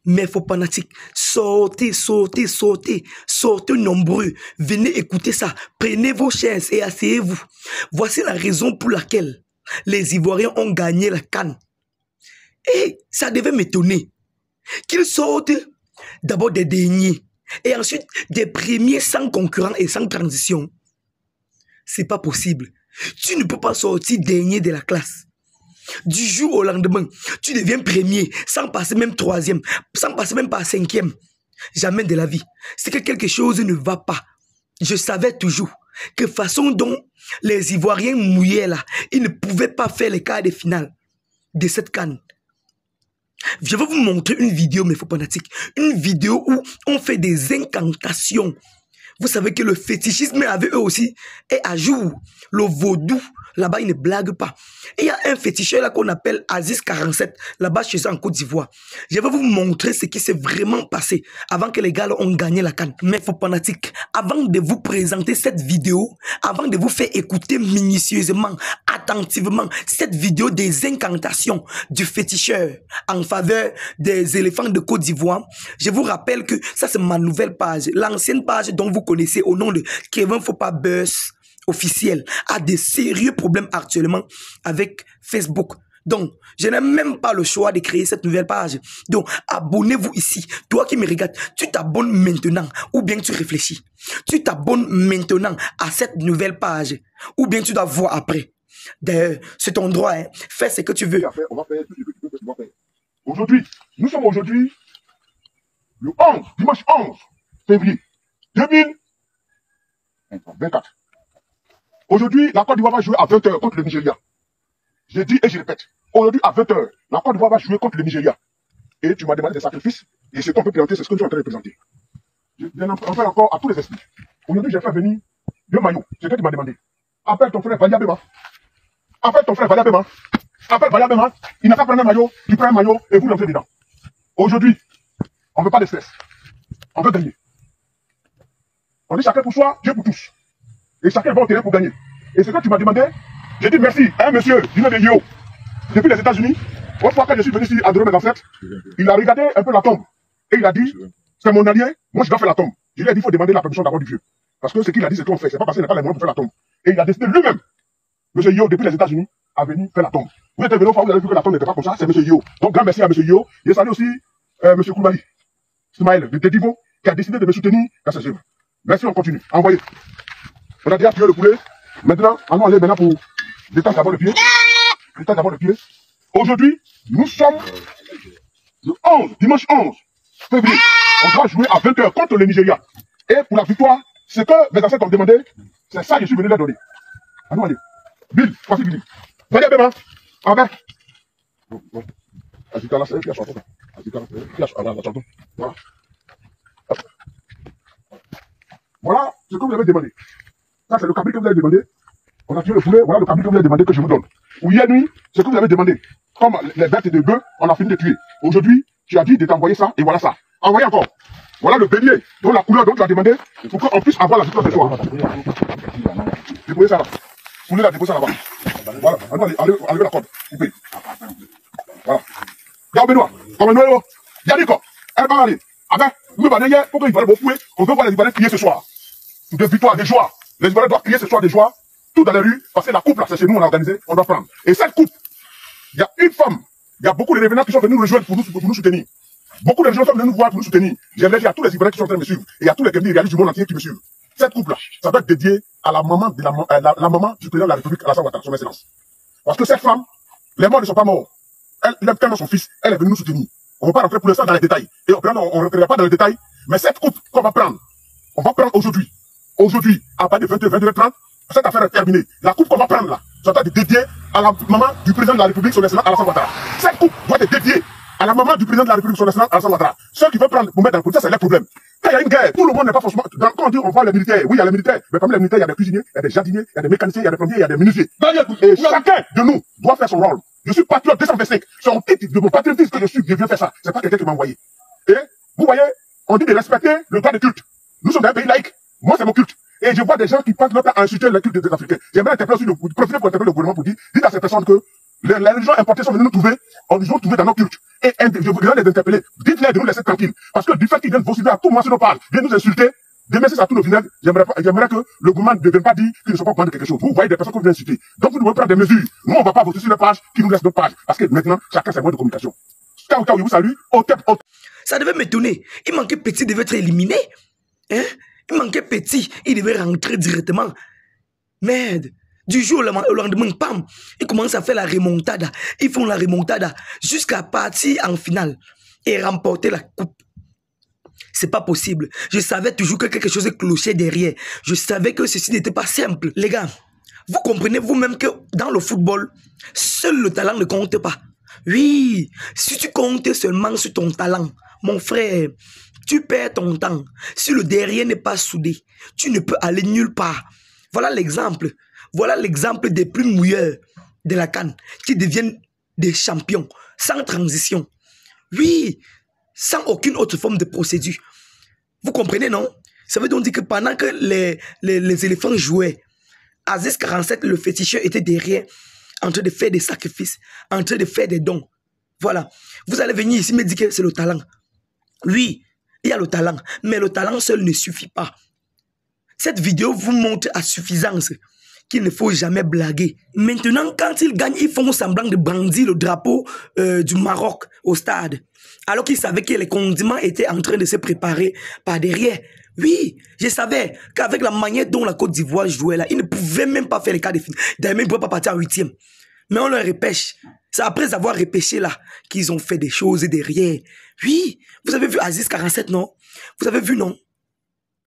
Mais faut fanatique, sortez nombreux, venez écouter ça, prenez vos chaises et asseyez-vous. Voici la raison pour laquelle les Ivoiriens ont gagné la CAN. Et ça devait m'étonner qu'ils sortent d'abord des derniers et ensuite des premiers sans concurrent et sans transition. C'est pas possible. Tu ne peux pas sortir dernier de la classe. Du jour au lendemain, tu deviens premier, sans passer même troisième, sans passer même par cinquième. Jamais de la vie. C'est que quelque chose ne va pas. Je savais toujours que façon dont les Ivoiriens mouillaient là, ils ne pouvaient pas faire les quarts de finale de cette CAN. Je vais vous montrer une vidéo, mes faux fanatiques. Une vidéo où on fait des incantations. Vous savez que le fétichisme avec eux aussi est à jour. Le vaudou, là-bas, il ne blague pas. Et il y a un féticheur là qu'on appelle Aziz 47, là-bas chez eux en Côte d'Ivoire. Je vais vous montrer ce qui s'est vraiment passé avant que les gars là, ont gagné la CAN. Mais faux fanatiques, avant de vous présenter cette vidéo, avant de vous faire écouter minutieusement, attentivement, cette vidéo des incantations du féticheur en faveur des éléphants de Côte d'Ivoire, je vous rappelle que ça c'est ma nouvelle page. L'ancienne page dont vous connaissez au nom de Kevin Fopa Buzz officiel a des sérieux problèmes actuellement avec Facebook. Donc, je n'ai même pas le choix de créer cette nouvelle page. Donc, abonnez-vous ici. Toi qui me regardes, tu t'abonnes maintenant ou bien tu réfléchis. Tu t'abonnes maintenant à cette nouvelle page ou bien tu dois voir après. D'ailleurs, c'est ton droit. Hein. Fais ce que tu veux. On va faire tout ce que tu veux que tu vas faire. Aujourd'hui, nous sommes aujourd'hui le 11, dimanche 11 février 2024. Aujourd'hui, la Côte d'Ivoire va jouer à 20 h contre le Nigeria. Je dis et je répète. Aujourd'hui, à 20 h, la Côte d'Ivoire va jouer contre le Nigeria. Et tu m'as demandé des sacrifices. Et ce qu'on peut présenter, c'est ce que tu es en train de présenter. Je en fais encore à tous les esprits. Aujourd'hui, j'ai fait venir 2 maillots. C'est toi qui m'as demandé. Appelle ton frère Valia Bema. Appelle ton frère Valia Bema. Appelle Valia Bema. Il n'a pas pris un maillot. Il prend un maillot et vous l'entrez dedans. Aujourd'hui, on ne veut pas de stress. On veut gagner. On dit chacun pour soi, Dieu pour tous. Et chacun va au terrain pour gagner. Et ce que tu m'as demandé, j'ai dit merci à un monsieur du nom de Yo, depuis les États-Unis. Une fois que je suis venu ici à Doré mes ancêtres, il a regardé un peu la tombe. Et il a dit, c'est mon allié, moi je dois faire la tombe. Je lui ai dit, il faut demander la permission d'abord du vieux. Parce que ce qu'il a dit, c'est qu'on fait. C'est pas parce qu'il n'a pas les moyens pour faire la tombe. Et il a décidé lui-même, monsieur Yo, depuis les États-Unis, à venir faire la tombe. Vous êtes venu au fois où vous avez vu que la tombe n'était pas comme ça, c'est monsieur Yo. Donc grand merci à monsieur Yo. Je salue aussi monsieur Koulibaly, Ismaël de Dedivo, qui a décidé de me soutenir dans ce jeu. Merci, on continue. Envoyez. On a déjà tué le poulet. Maintenant, allons aller maintenant pour détacher d'abord le pied. Détache d'abord le pied. Aujourd'hui, nous sommes le 11, dimanche 11 février. On doit jouer à 20 h contre le Nigeria. Et pour la victoire, ce que mes ancêtres ont demandé, c'est ça que je suis venu leur donner. Allons aller. Bill, voici Bill. Venez, Béma. Avec. Voilà. Voilà ce que vous avez demandé. Ça, c'est le cabri que vous avez demandé. On a tué le poulet, voilà le cabri que vous avez demandé que je vous donne. Ou hier nuit, ce que vous avez demandé. Comme les bêtes de bœufs, on a fini de tuer. Aujourd'hui, tu as dit de t'envoyer ça, et voilà ça. Envoyez encore. Voilà le bélier, dont la couleur dont tu as demandé, pour qu'on puisse avoir la victoire ce soir. Déposez ça là. Vous voulez la déposer ça là-bas. Voilà, allez la corde. Coupez. Voilà. Y'a Benoît, comme Noël, Yannick, elle va aller. Avec, nous, hier, pour qu'il fallait vous fouer, on veut voir les Ivoiriens crier ce soir. De victoire, de joie. Les Ivoiriens doivent crier ce soir de joie, tout dans les rues, parce que la coupe là, c'est chez nous, on a organisé, on doit prendre. Et cette coupe, il y a une femme, il y a beaucoup de revenants qui sont venus nous rejoindre pour nous soutenir. Beaucoup de gens sont venus nous voir pour nous soutenir. J'aimerais dire à tous les Ivoiriens qui sont en train de me suivre, et à tous les Gambiers réalistes du monde entier qui me suivent. Cette coupe là, ça doit être dédié à la maman de la maman du président de la République, Alassane Ouattara, son excellence. Parce que cette femme, les morts ne sont pas morts. Elle aime tellement son fils, elle est venue nous soutenir. On ne va pas rentrer pour l'instant dans les détails. Et on ne rentrera pas dans les détails. Mais cette coupe qu'on va prendre, on va prendre aujourd'hui. Aujourd'hui, à partir de 22, 22h30, cette affaire est terminée. La coupe qu'on va prendre là, ça doit être dédié à la maman du président de la République, son excellence Alassane Ouattara. Cette coupe doit être dédiée à la maman du président de la République, son excellence Alassane Ouattara. Ceux qui veulent prendre pour mettre dans le politique, c'est leur problème. Quand il y a une guerre, tout le monde n'est pas forcément. Quand on dit on voit les militaires, oui, il y a les militaires, mais parmi les militaires, il y a des cuisiniers, il y a des jardiniers, il y a des mécaniciens, il y a des plombiers, il y a des menuisiers. Et chacun de nous doit faire son rôle. Je suis patriote 225. C'est un titre de mon patriotisme que je suis. Je viens faire ça. C'est pas quelqu'un qui m'a envoyé. Et vous voyez, on dit de respecter le droit de culte. Nous sommes dans un pays laïque. Moi, c'est mon culte. Et je vois des gens qui passent leur temps à insulter le culte des Africains. J'aimerais interpeller aussi profiter pour interpeller le gouvernement pour dire, dites à ces personnes que les religions importées sont venues nous trouver, on nous ont trouvé dans nos cultes. Et je voudrais les interpeller. Dites-les de nous laisser tranquilles. Parce que du fait qu'ils viennent vociférer à tout moment sur nos pages, viennent nous insulter, demain, si ça tourne au final, j'aimerais que le gouvernement ne vienne pas dire qu'ils ne sont pas au courant de quelque chose. Vous voyez des personnes qui viennent insulter. Donc vous devez prendre des mesures. Nous, on ne va pas voter sur les pages qui nous laissent notre page. Parce que maintenant, chacun ses moyens de communication. Ciao, ciao, je vous salue. Ça devait m'étonner. Il manquait petit, il devait être éliminé. Hein? Il manquait petit, il devait rentrer directement. Merde. Du jour au lendemain, pam, ils commencent à faire la remontada. Ils font la remontada jusqu'à partir en finale et remporter la coupe. C'est pas possible. Je savais toujours que quelque chose clochait derrière. Je savais que ceci n'était pas simple. Les gars, vous comprenez vous-même que dans le football, seul le talent ne compte pas. Oui, si tu comptes seulement sur ton talent, mon frère, tu perds ton temps. Si le derrière n'est pas soudé, tu ne peux aller nulle part. Voilà l'exemple. Voilà l'exemple des plus mouilleurs de la CAN qui deviennent des champions sans transition. Oui, sans aucune autre forme de procédure. Vous comprenez, non? Ça veut donc dire que pendant que les éléphants jouaient, Aziz 47, le féticheur, était derrière, en train de faire des sacrifices, en train de faire des dons. Voilà. Vous allez venir ici me dire que c'est le talent. Oui, il y a le talent, mais le talent seul ne suffit pas. Cette vidéo vous montre à suffisance qu'il ne faut jamais blaguer. Maintenant, quand ils gagnent, ils font semblant de brandir le drapeau du Maroc au stade. Alors qu'ils savaient que les condiments étaient en train de se préparer par derrière. Oui, je savais qu'avec la manière dont la Côte d'Ivoire jouait là, ils ne pouvaient même pas faire les quarts de finale. D'ailleurs, ils ne pouvaient pas partir en 8e. Mais on leur repêche. C'est après avoir repêché là qu'ils ont fait des choses derrière. Oui, vous avez vu Aziz 47, non? Vous avez vu, non?